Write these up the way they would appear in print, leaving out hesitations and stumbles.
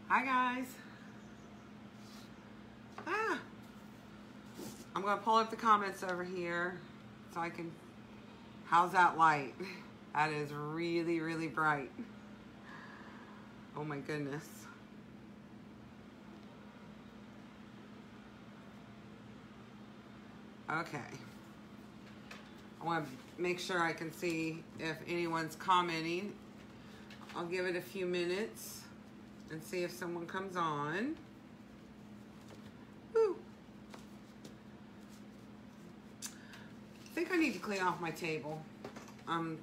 Hi guys. I'm gonna pull up the comments over here so I can, how's that light? That is really, really bright. Oh my goodness. Okay. I want to make sure I can see if anyone's commenting. I'll give it a few minutes and see if someone comes on. Woo. I think I need to clean off my table. I'm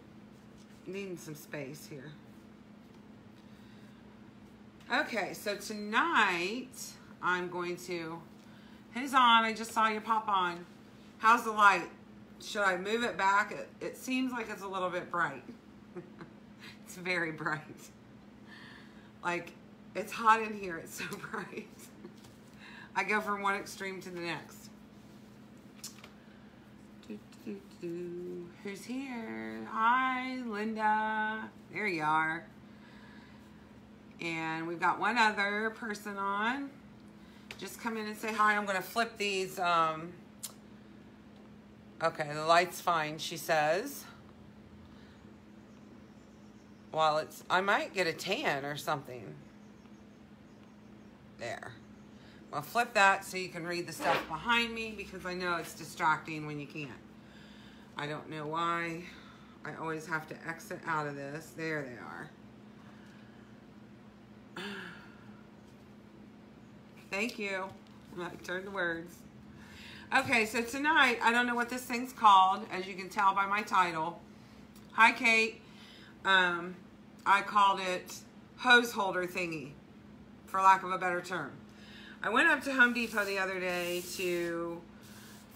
needing some space here. Okay, so tonight I'm going to, who's on? I just saw you pop on. How's the light? Should I move it back? It seems like it's a little bit bright. It's very bright. Like, it's hot in here. It's so bright. I go from one extreme to the next. Who's here? Hi, Linda. There you are. And we've got one other person on. Just come in and say hi. I'm going to flip these. Okay, the light's fine, she says. Well, I might get a tan or something. There. Well, flip that so you can read the stuff behind me because I know it's distracting when you can't. I don't know why. I always have to exit out of this. There they are. Thank you. I turned the words. Okay, so tonight, I don't know what this thing's called, as you can tell by my title. Hi, Kate. I called it hose holder thingy, for lack of a better term. I went up to Home Depot the other day to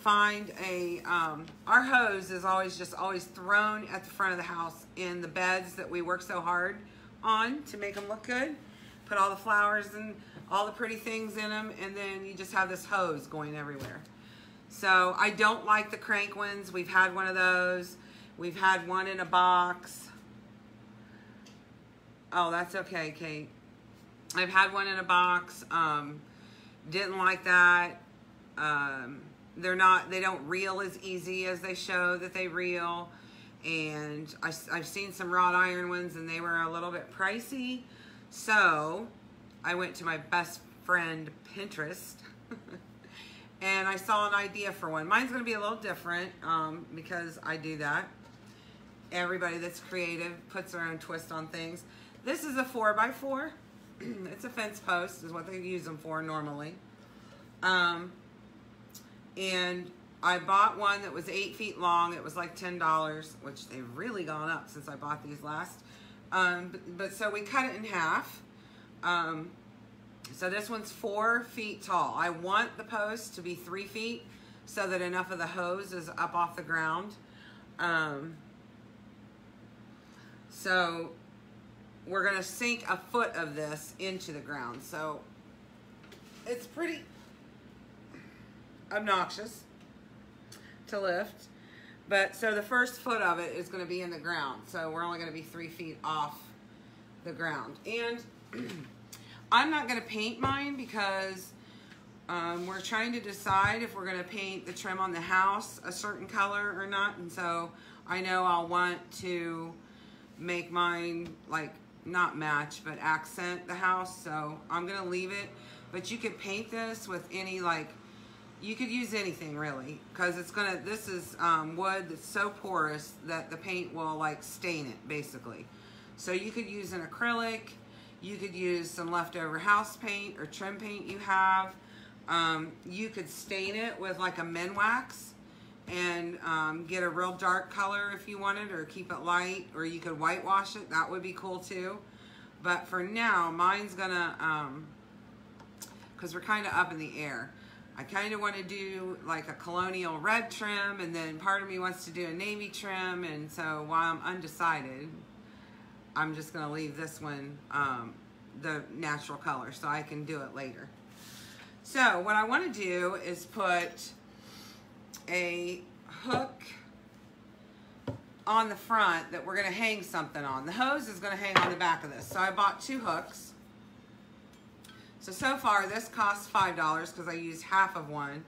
find a, our hose is always thrown at the front of the house in the beds that we work so hard on to make them look good. Put all the flowers and all the pretty things in them, and then you just have this hose going everywhere. So I don't like the crank ones. We've had one of those. We've had one in a box. Oh, that's okay, Kate. I've had one in a box. Didn't like that. They don't reel as easy as they show that they reel. And I've seen some wrought iron ones and they were a little bit pricey. So I went to my best friend Pinterest and I saw an idea for one. Mine's gonna be a little different because I do that. Everybody that's creative puts their own twist on things. This is a 4x4. It's a fence post is what they use them for normally. And I bought one that was 8 feet long. It was like $10, which they've really gone up since I bought these last. But so we cut it in half. So this one's 4 feet tall. I want the post to be 3 feet so that enough of the hose is up off the ground. So we're gonna sink a foot of this into the ground. So it's pretty obnoxious to lift. But so the first foot of it is gonna be in the ground. So we're only gonna be 3 feet off the ground. And I'm not gonna paint mine because we're trying to decide if we're gonna paint the trim on the house a certain color or not. And so I know I'll want to make mine like not match but accent the house. So I'm gonna leave it, but you could paint this with any, like, you could use anything really, because this is wood that's so porous that the paint will like stain it basically. So you could use an acrylic, you could use some leftover house paint or trim paint you have. You could stain it with like a Minwax and get a real dark color if you wanted, or keep it light, or you could whitewash it. That would be cool too. But for now, mine's gonna, because we're kind of up in the air. I kind of want to do like a colonial red trim, and then part of me wants to do a navy trim, and so while I'm undecided, I'm just gonna leave this one the natural color so I can do it later. So what I want to do is put a hook on the front that we're going to hang something on. The hose is going to hang on the back of this. So I bought 2 hooks. So far this costs $5 because I used half of one.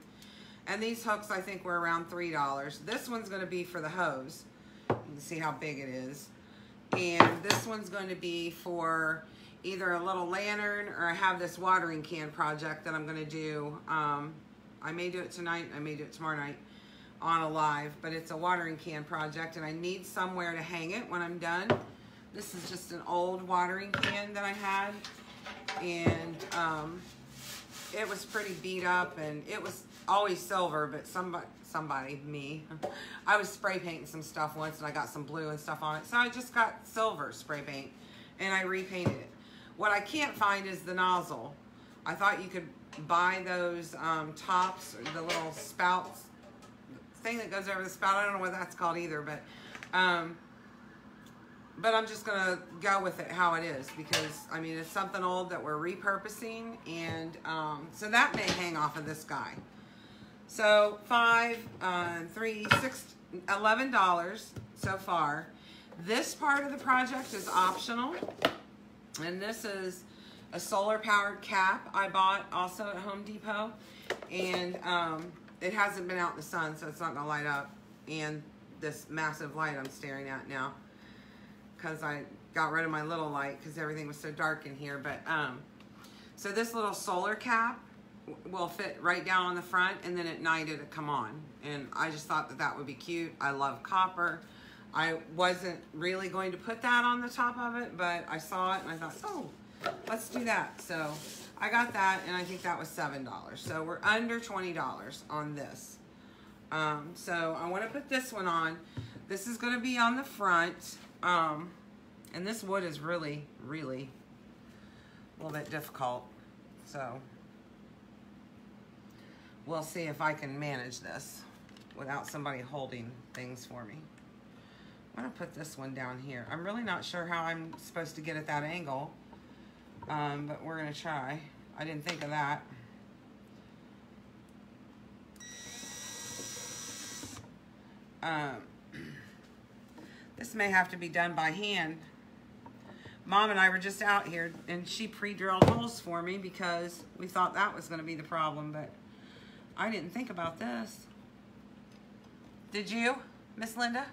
And these hooks I think were around $3. This one's going to be for the hose. You can see how big it is. And this one's going to be for either a little lantern, or I have this watering can project that I'm going to do. I may do it tonight, I may do it tomorrow night on a live, but it's a watering can project and I need somewhere to hang it when I'm done. This is just an old watering can that I had, and it was pretty beat up, and it was always silver, but me, I was spray painting some stuff once and I got some blue and stuff on it, so I just got silver spray paint and I repainted it. What I can't find is the nozzle. I thought you could buy those tops, or the little spouts, thing that goes over the spout. I don't know what that's called either, but I'm just gonna go with it how it is, because I mean it's something old that we're repurposing, and so that may hang off of this guy. So $5, $3, $6, $11 so far. This part of the project is optional, and this is a solar powered cap I bought also at Home Depot, and it hasn't been out in the sun, so it's not gonna light up. And this massive light I'm staring at now, because I got rid of my little light because everything was so dark in here. But so this little solar cap will fit right down on the front, and then at night it'll come on. And I just thought that that would be cute. I love copper. I wasn't really going to put that on the top of it, but I saw it and I thought, oh, let's do that. So I got that, and I think that was $7. So we're under $20 on this. So I want to put this one on. This is going to be on the front. And this wood is really, really a little bit difficult. So we'll see if I can manage this without somebody holding things for me. I'm going to put this one down here. I'm really not sure how I'm supposed to get at that angle, but we're going to try. I didn't think of that. This may have to be done by hand. Mom and I were just out here, and she pre-drilled holes for me because we thought that was going to be the problem, but I didn't think about this. Did you, Miss Linda?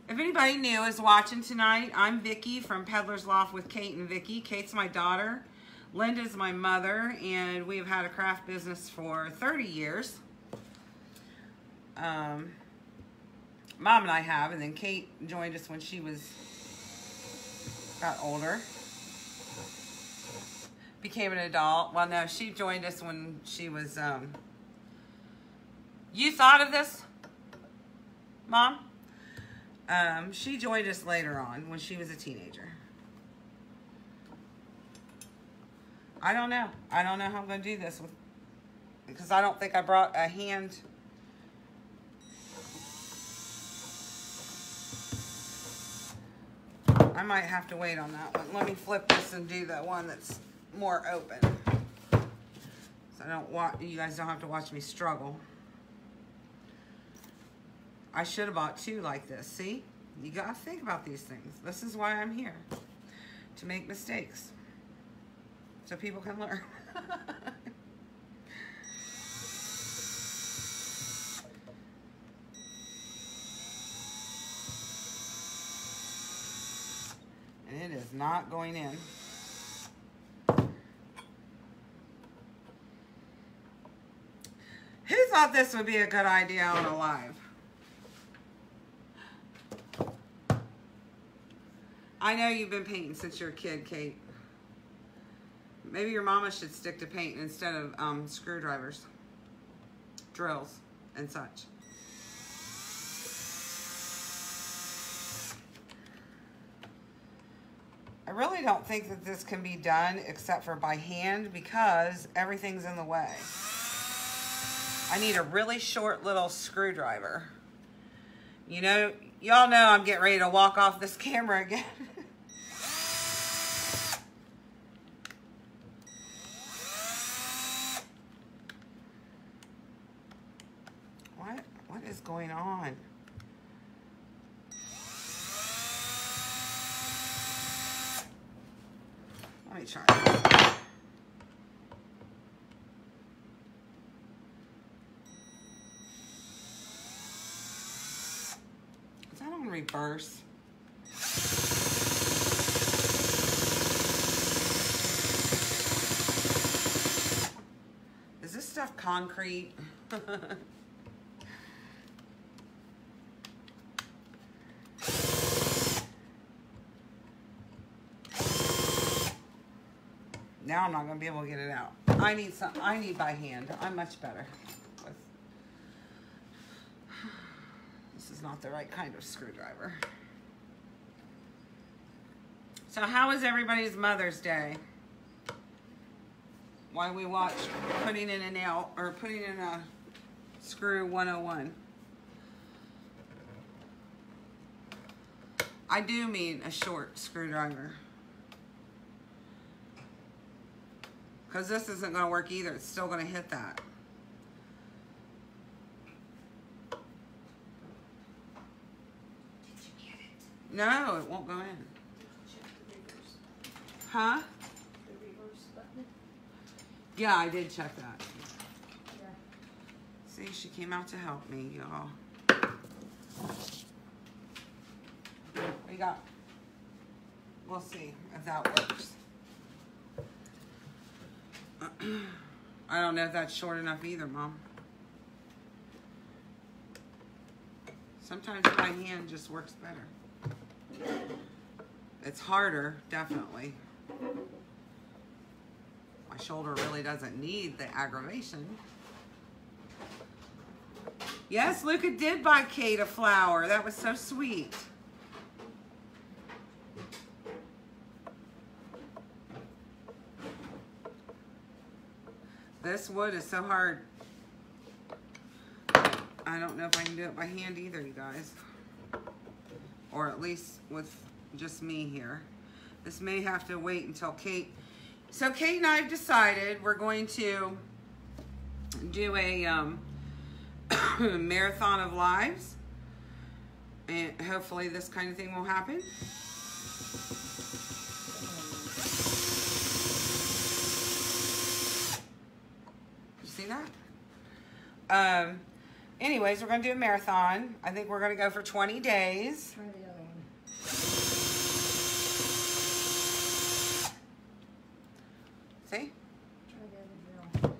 If anybody new is watching tonight, I'm Vicki from Peddler's Loft with Kate and Vicki. Kate's my daughter. Linda's my mother, and we've had a craft business for 30 years. Mom and I have, and then Kate joined us when she got older. Became an adult. Well, no, she joined us when she was, you thought of this, Mom? She joined us later on when she was a teenager. I don't know. I don't know how I'm going to do this because I don't think I brought a hand. I might have to wait on that one. Let me flip this and do the one that's more open. So I don't want, you guys don't have to watch me struggle. I should have bought two like this. See? You gotta think about these things. This is why I'm here. To make mistakes. So people can learn. And it is not going in. Who thought this would be a good idea on a live? I know you've been painting since you're a kid, Kate. Maybe your mama should stick to painting instead of screwdrivers, drills, and such. I really don't think that this can be done except for by hand because everything's in the way. I need a really short little screwdriver. You know, y'all know I'm getting ready to walk off this camera again. What is going on? Let me try this. reverse. Is this stuff concrete? Now I'm not going to be able to get it out. I need by hand. I'm much better. This is not the right kind of screwdriver. So how was everybody's Mother's Day? While we watched putting in a nail, or putting in a screw 101. I do mean a short screwdriver. Because this isn't going to work either. It's still going to hit that. Did you get it? No, it won't go in. Did you check the reverse? Huh? The reverse button? Yeah, I did check that. Yeah. See, she came out to help me, y'all. We got... We'll see if that works. I don't know if that's short enough either, Mom. Sometimes by hand just works better. It's harder, definitely. My shoulder really doesn't need the aggravation. Yes, Luca did buy Kate a flower. That was so sweet. This wood is so hard. I don't know if I can do it by hand either, you guys. Or at least with just me here. This may have to wait until Kate. So Kate and I have decided we're going to do a marathon of lives. And hopefully this kind of thing will happen. That. Anyways, we're going to do a marathon. I think we're going to go for 20 days. Try the other one. See? Try the other drill.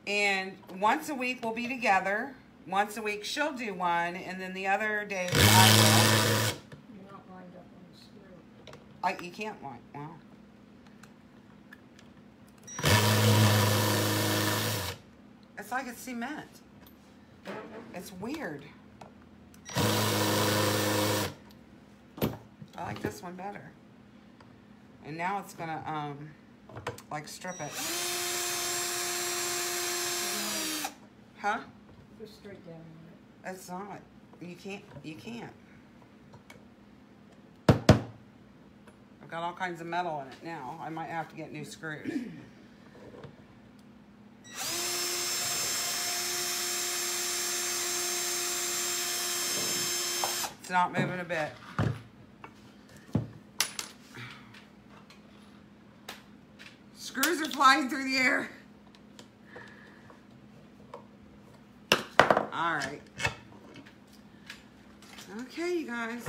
And once a week we'll be together. Once a week she'll do one, and then the other days I will. You're not lined up on the screw. You can't line. Wow. It's like it's cement. It's weird. I like this one better. And now it's gonna like strip it. Huh? Go straight down on it. It's not. You can't. I've got all kinds of metal in it now. I might have to get new screws. It's not moving a bit. Screws are flying through the air. All right. Okay, you guys.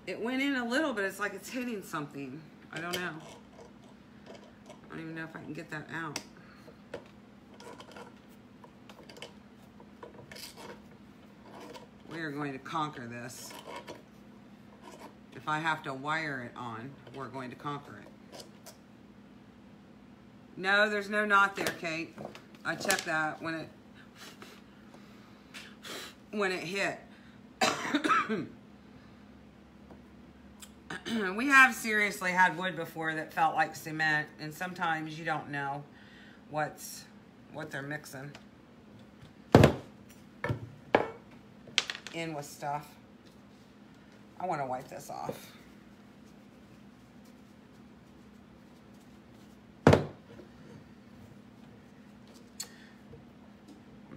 It went in a little bit. It's like it's hitting something. I don't know. I don't even know if I can get that out. We are going to conquer this. If I have to wire it on, we're going to conquer it. No, there's no knot there, Kate. I checked that when it hit. We have seriously had wood before that felt like cement, and sometimes you don't know what they're mixing in with stuff. I want to wipe this off. I'm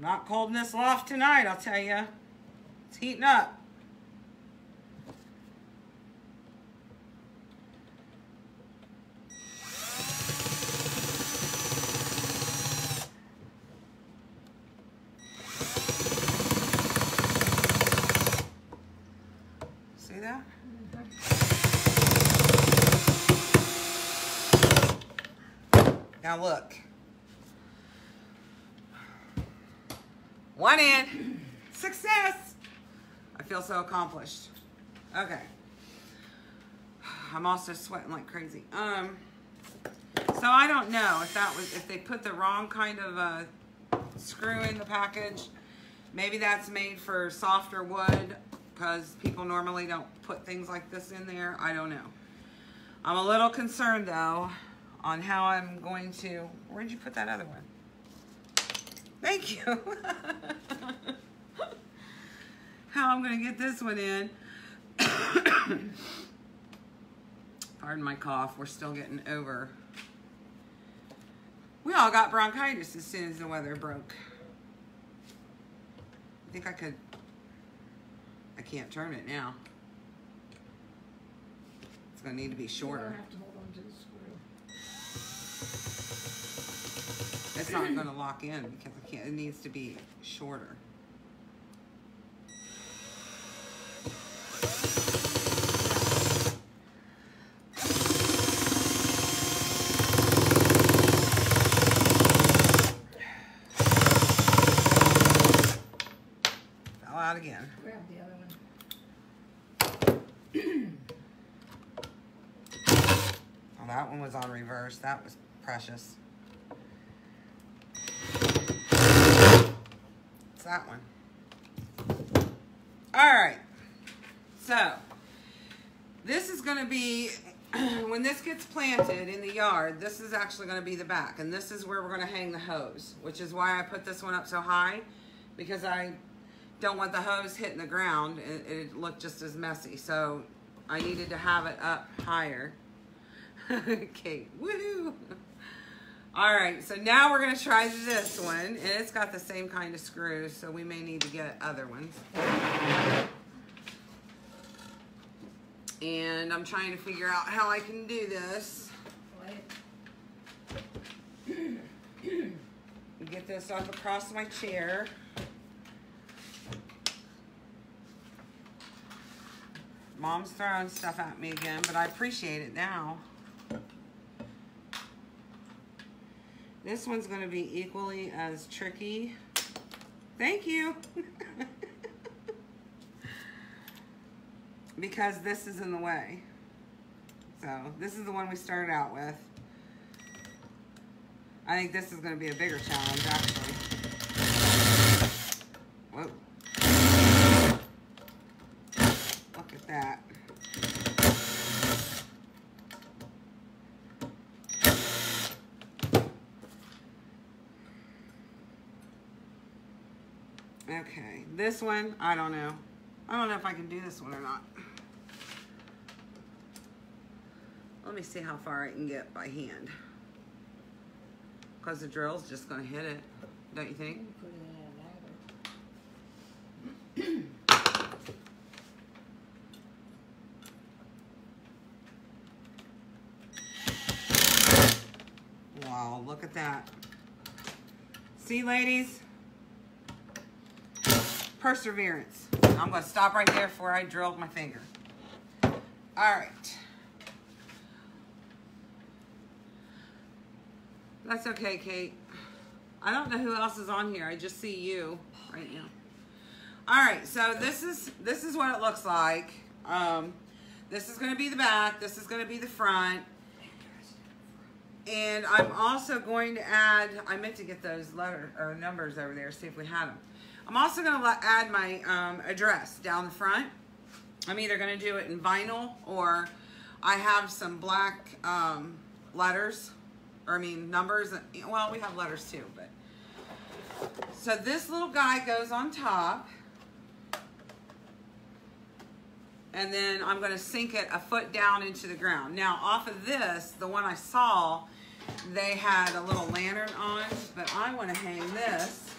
not cold in this loft tonight, I'll tell you. It's heating up. See that? Now look. One in. Success! I feel so accomplished. Okay. I'm also sweating like crazy. So I don't know if they put the wrong kind of screw in the package. Maybe that's made for softer wood because people normally don't put things like this in there. I don't know. I'm a little concerned though on how I'm going to, where'd you put that other one? Thank you. How I'm going to get this one in. Pardon my cough. We're still getting over. We all got bronchitis as soon as the weather broke. I think I could. I can't turn it now. It's going to need to be shorter. You have to hold on to the screw. It's not going to lock in because I can't. It needs to be shorter. Fell out again. Grab the other one. Oh, that one was on reverse. That was precious. It's that one. All right. So, this is going to be, when this gets planted in the yard, this is actually going to be the back. And this is where we're going to hang the hose, which is why I put this one up so high, because I don't want the hose hitting the ground. It looked just as messy. So, I needed to have it up higher. Okay, woohoo! All right, so now we're gonna try this one, and it's got the same kind of screws, so we may need to get other ones. And I'm trying to figure out how I can do this. Get this up across my chair. Mom's throwing stuff at me again, but I appreciate it now. This one's going to be equally as tricky. Thank you. Because this is in the way. So this is the one we started out with. I think this is going to be a bigger challenge, actually. Whoa. Look at that. Okay, this one, I don't know. I don't know if I can do this one or not. Let me see how far I can get by hand. Because the drill's just going to hit it, don't you think? Put it in Wow, look at that. See, ladies? Perseverance. I'm going to stop right there before I drilled my finger. All right. That's okay, Kate. I don't know who else is on here. I just see you right now. All right, so this is what it looks like. This is going to be the back. This is going to be the front. And I'm also going to add, I meant to get those letter or numbers over there, see if we had them. I'm also going to add my address down the front. I'm either going to do it in vinyl or I have some black letters, or I mean numbers. Well, we have letters too, but. So this little guy goes on top. And then I'm going to sink it a foot down into the ground. Now off of this, the one I saw, they had a little lantern on, but I want to hang this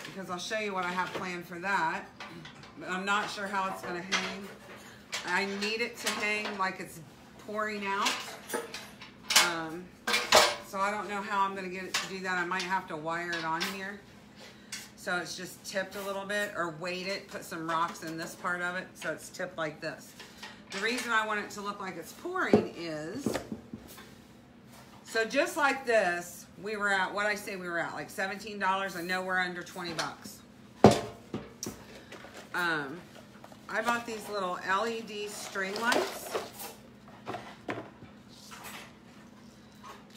because I'll show you what I have planned for that. But I'm not sure how it's going to hang. I need it to hang like it's pouring out. So I don't know how I'm going to get it to do that. I might have to wire it on here. So it's just tipped a little bit, or weight it, put some rocks in this part of it so it's tipped like this. The reason I want it to look like it's pouring is, so just like this, we were at, what I say we were at, like $17. I know we're under 20 bucks. I bought these little LED string lights.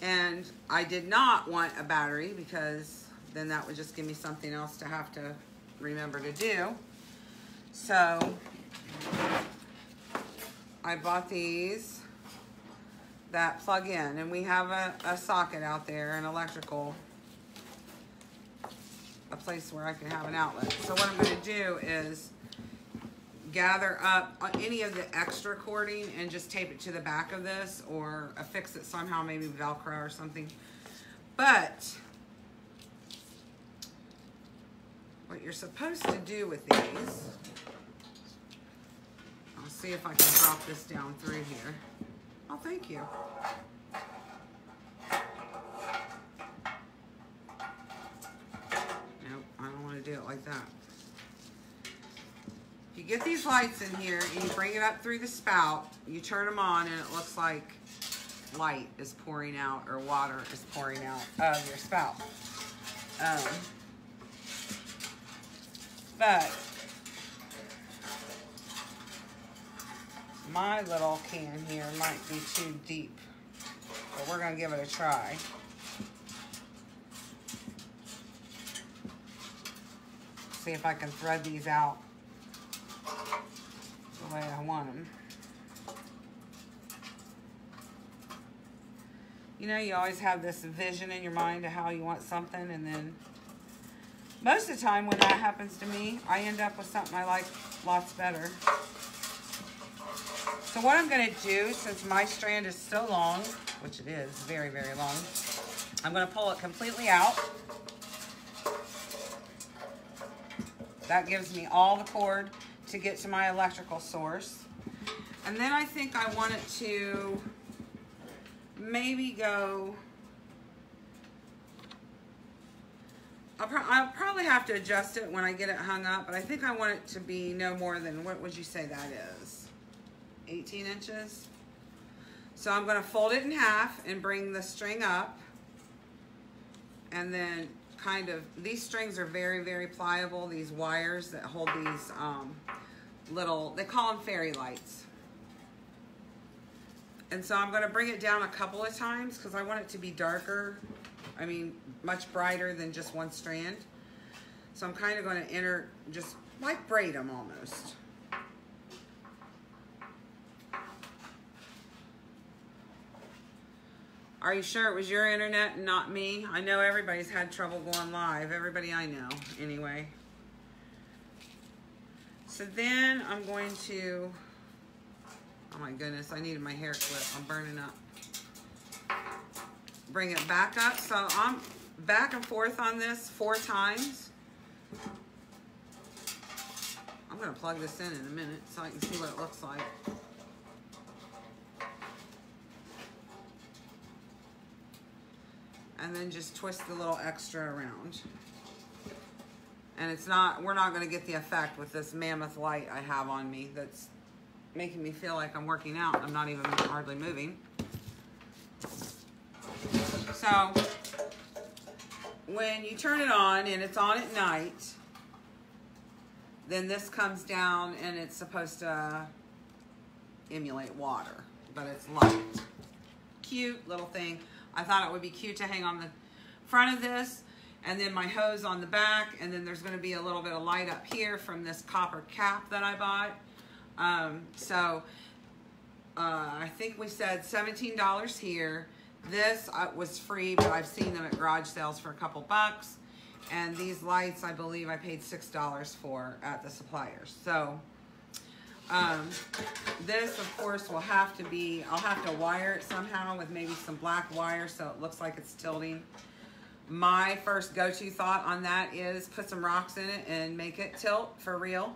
And I did not want a battery because then that would just give me something else to have to remember to do. So I bought these that plug in, and we have a socket out there, an electrical, a place where I can have an outlet. So what I'm going to do is gather up any of the extra cording and just tape it to the back of this, or affix it somehow, maybe Velcro or something. But what you're supposed to do with these, I'll see if I can drop this down through here. Oh, thank you. Nope, I don't want to do it like that. You get these lights in here and you bring it up through the spout, you turn them on, and it looks like light is pouring out, or water is pouring out of your spout. But my little can here might be too deep, but we're going to give it a try. See if I can thread these out the way I want them. You know, you always have this vision in your mind of how you want something, and then most of the time when that happens to me, I end up with something I like lots better. So what I'm going to do, since my strand is so long, which it is very, very long, I'm going to pull it completely out. That gives me all the cord to get to my electrical source. And then I think I want it to maybe go, I'll probably have to adjust it when I get it hung up, but I think I want it to be no more than, what would you say that is? 18 inches? So I'm going to fold it in half and bring the string up, and then kind of, these strings are very, very pliable, these wires that hold these little, they call them fairy lights. And so I'm going to bring it down a couple of times because I want it to be darker, I mean much brighter than just one strand. So I'm kind of going to just like braid them almost. Are you sure it was your internet and not me? I know everybody's had trouble going live. Everybody I know, anyway. So then I'm going to, oh my goodness, I needed my hair clip. I'm burning up. Bring it back up. So I'm back and forth on this 4 times. I'm going to plug this in a minute so I can see what it looks like. And then just twist the little extra around. And it's not, we're not going to get the effect with this mammoth light I have on me that's making me feel like I'm working out. I'm not even hardly moving. So when you turn it on and it's on at night, then this comes down and it's supposed to emulate water, but it's light. Cute little thing. I thought it would be cute to hang on the front of this, and then my hose on the back, and then there's going to be a little bit of light up here from this copper cap that I bought. I think we said $17 here. This was free, but I've seen them at garage sales for a couple bucks. And these lights, I believe I paid $6 for at the suppliers. So this, of course, will have to be, I'll have to wire it somehow with maybe some black wire so it looks like it's tilting. My first go-to thought on that is put some rocks in it and make it tilt for real.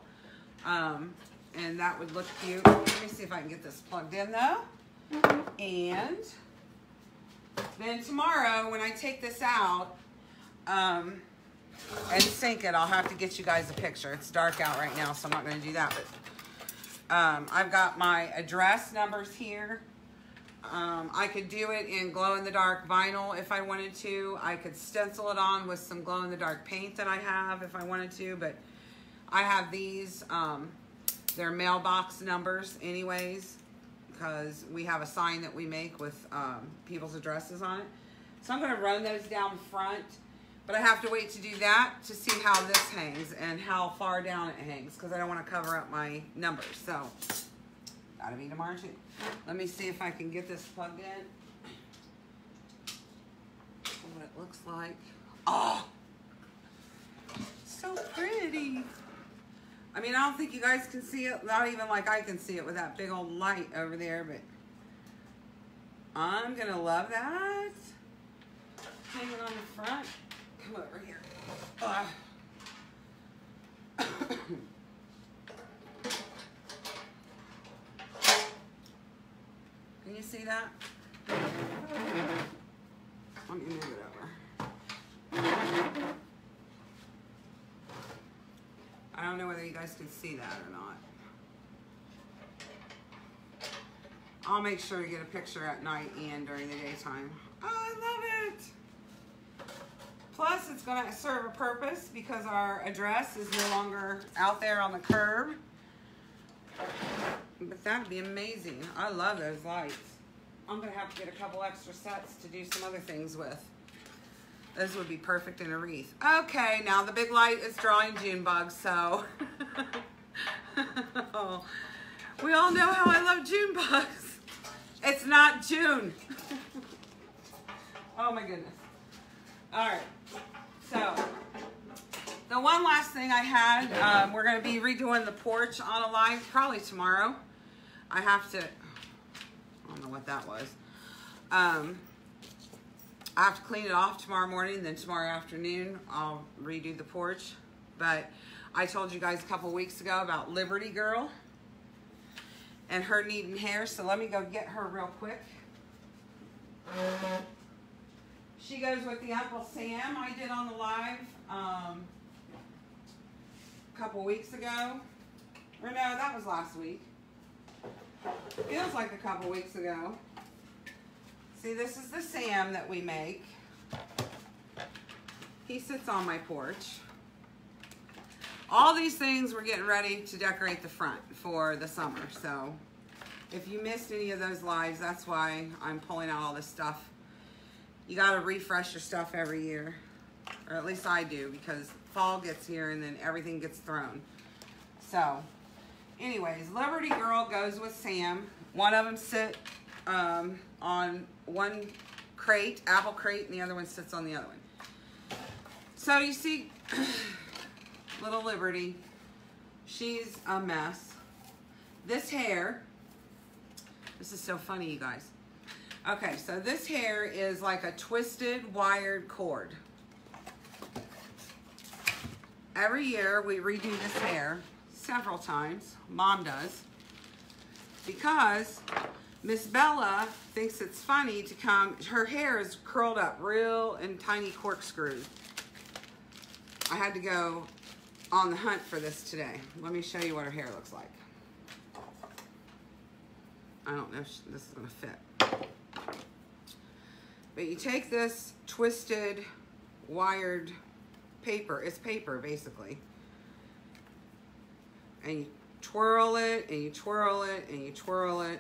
And that would look cute. Let me see if I can get this plugged in though. And then tomorrow when I take this out, and sink it. I'll have to get you guys a picture. It's dark out right now, so I'm not going to do that. But I've got my address numbers here. I could do it in glow-in-the-dark vinyl if I wanted to. I could stencil it on with some glow-in-the-dark paint that I have if I wanted to, but I have these. They're mailbox numbers anyways, because we have a sign that we make with people's addresses on it. So I'm going to run those down front, but I have to wait to do that to see how this hangs and how far down it hangs, because I don't want to cover up my numbers. So, gotta be tomorrow too. Let me see if I can get this plugged in. What it looks like. Oh, so pretty. I mean, I don't think you guys can see it. Not even like I can see it with that big old light over there, but I'm gonna love that. Hang it on the front. Come over here. Can you see that? Let me move it over. I don't know whether you guys can see that or not. I'll make sure to get a picture at night and during the daytime. Oh, I love it. Plus, it's going to serve a purpose because our address is no longer out there on the curb. But that'd be amazing. I love those lights. I'm going to have to get a couple extra sets to do some other things with. Those would be perfect in a wreath. Okay, now the big light is drawing June bugs, so. Oh, we all know how I love June bugs. It's not June. Oh my goodness. All right, so the one last thing I had, we're going to be redoing the porch on a live probably tomorrow. I have to, I don't know what that was. I have to clean it off tomorrow morning, then tomorrow afternoon I'll redo the porch. But I told you guys a couple weeks ago about Liberty Girl and her needing hair, so let me go get her real quick. She goes with the Uncle Sam I did on the live a couple weeks ago. Or no, that was last week. Feels like a couple weeks ago. See, this is the Sam that we make. He sits on my porch. All these things we're getting ready to decorate the front for the summer. So if you missed any of those lives, that's why I'm pulling out all this stuff. You gotta refresh your stuff every year. Or at least I do, because fall gets here and then everything gets thrown. So anyways, Liberty Girl goes with Sam. One of them sit on one crate, apple crate, and the other one sits on the other one. So you see, little Liberty, she's a mess. This hair, this is so funny, you guys. Okay, so this hair is like a twisted wired cord. Every year we redo this hair several times, Mom does, because Miss Bella thinks it's funny to come, her hair is curled up real and tiny corkscrews. I had to go on the hunt for this today. Let me show you what her hair looks like. I don't know if this is gonna fit. But you take this twisted, wired paper, it's paper basically, and you twirl it, and you twirl it, and you twirl it,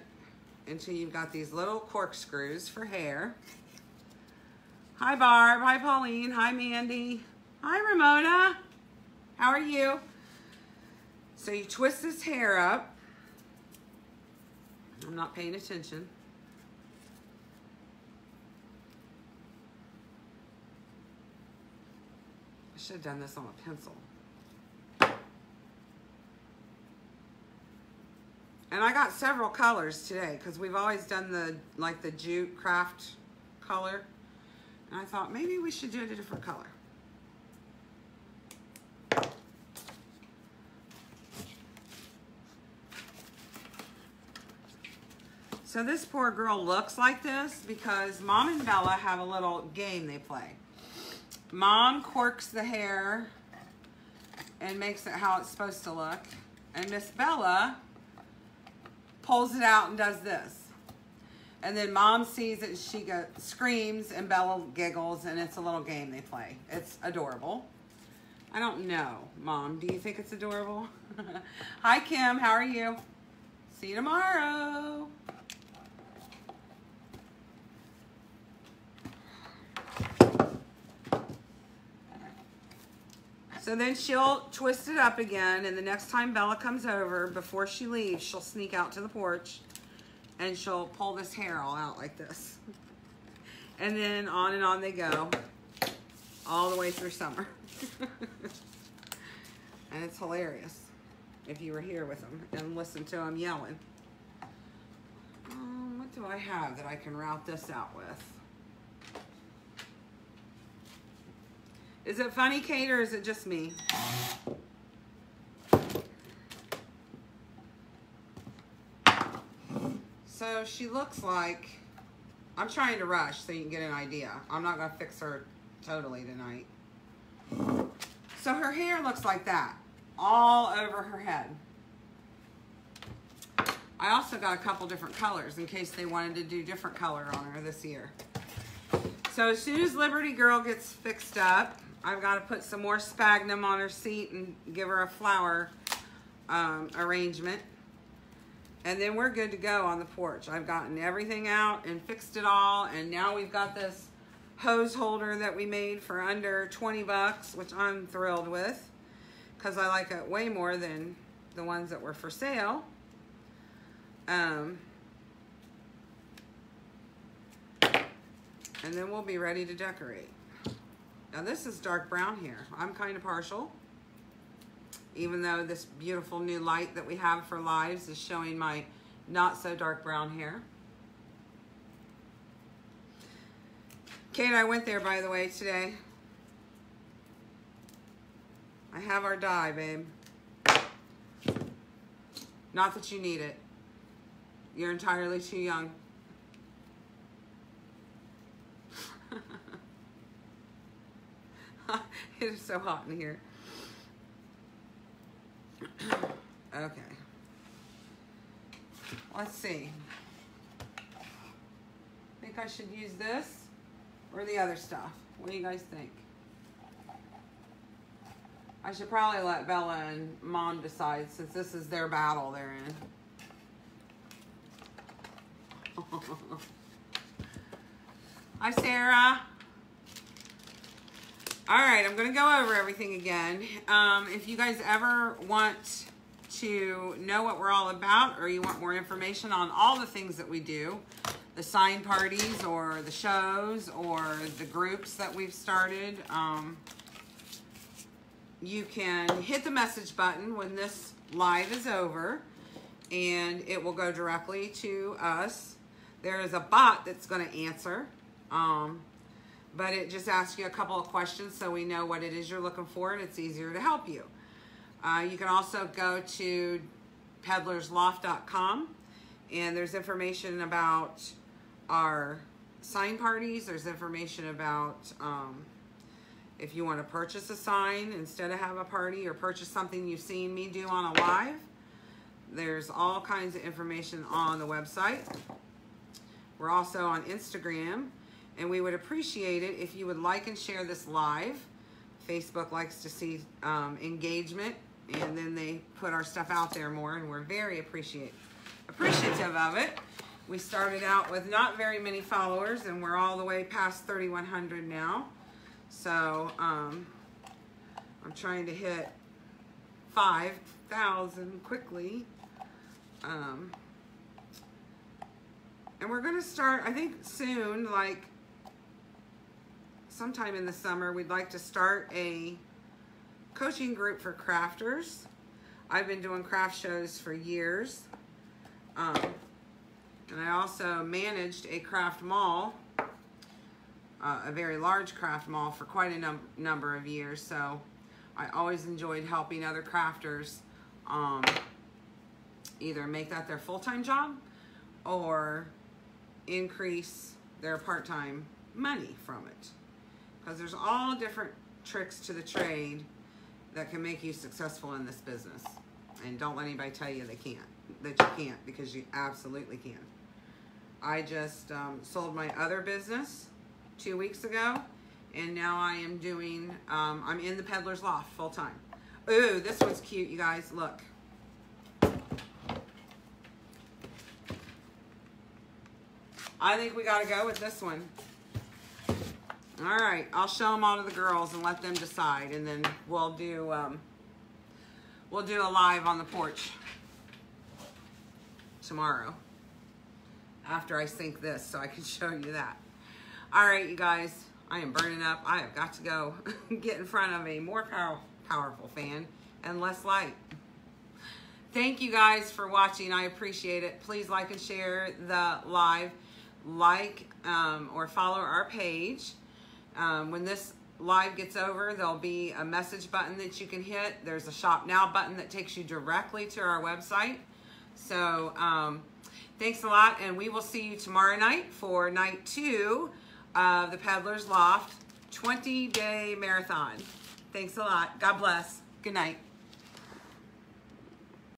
until you've got these little corkscrews for hair. Hi Barb, hi Pauline, hi Mandy, hi Ramona, how are you? So you twist this hair up. I'm not paying attention. I should have done this on a pencil. And I got several colors today because we've always done the like the jute craft color. And I thought maybe we should do it a different color. So this poor girl looks like this because Mom and Bella have a little game they play. Mom corks the hair and makes it how it's supposed to look. And Miss Bella pulls it out and does this. And then Mom sees it, she screams, and Bella giggles, and it's a little game they play. It's adorable. I don't know, Mom. Do you think it's adorable? Hi, Kim. How are you? See you tomorrow. So then she'll twist it up again, and the next time Bella comes over, before she leaves, she'll sneak out to the porch, and she'll pull this hair all out like this. And then on and on they go, all the way through summer. And it's hilarious if you were here with them and listened to them yelling. What do I have that I can route this out with? Is it funny, Kate, or is it just me? So she looks like, I'm trying to rush so you can get an idea. I'm not going to fix her totally tonight. So her hair looks like that, all over her head. I also got a couple different colors in case they wanted to do different color on her this year. So as soon as Liberty Girl gets fixed up, I've got to put some more sphagnum on her seat and give her a flower arrangement. And then we're good to go on the porch. I've gotten everything out and fixed it all. And now we've got this hose holder that we made for under 20 bucks, which I'm thrilled with because I like it way more than the ones that were for sale. And then we'll be ready to decorate. Now this is dark brown here. I'm kind of partial, even though this beautiful new light that we have for lives is showing my not so dark brown hair. Kate, I went there, by the way, today. I have our dye, babe. Not that you need it. You're entirely too young. It is so hot in here. Okay. Let's see. Think I should use this or the other stuff? What do you guys think? I should probably let Bella and Mom decide since this is their battle they're in. Hi, Sarah. All right, I'm going to go over everything again. If you guys ever want to know what we're all about or you want more information on all the things that we do, the sign parties or the shows or the groups that we've started, you can hit the message button when this live is over and it will go directly to us. There is a bot that's going to answer. But it just asks you a couple of questions so we know what it is you're looking for and it's easier to help you. You can also go to peddlersloft.com and there's information about our sign parties. There's information about if you want to purchase a sign instead of have a party or purchase something you've seen me do on a live. There's all kinds of information on the website. We're also on Instagram. And we would appreciate it if you would like and share this live. Facebook likes to see engagement, and then they put our stuff out there more, and we're very appreciative of it. We started out with not very many followers, and we're all the way past 3,100 now. So I'm trying to hit 5,000 quickly. And we're going to start, I think soon, like sometime in the summer, we'd like to start a coaching group for crafters. I've been doing craft shows for years. And I also managed a craft mall, a very large craft mall for quite a number of years. So I always enjoyed helping other crafters either make that their full-time job or increase their part-time money from it. because there's all different tricks to the trade that can make you successful in this business. And don't let anybody tell you that you can't, because you absolutely can. I just sold my other business 2 weeks ago, and now I am doing, I'm in the Peddler's Loft full time. Ooh, this one's cute, you guys, look. I think we gotta go with this one. All right, I'll show them all to the girls and let them decide, and then we'll do a live on the porch tomorrow after I sink this, so I can show you that. All right, you guys, I am burning up. I have got to go get in front of a more powerful fan and less light. Thank you guys for watching. I appreciate it. Please like and share the live. Like or follow our page. When this live gets over, there'll be a message button that you can hit. There's a shop now button that takes you directly to our website. So thanks a lot, and we will see you tomorrow night for night 2 of the Peddler's Loft 20-day marathon. Thanks a lot. God bless. Good night.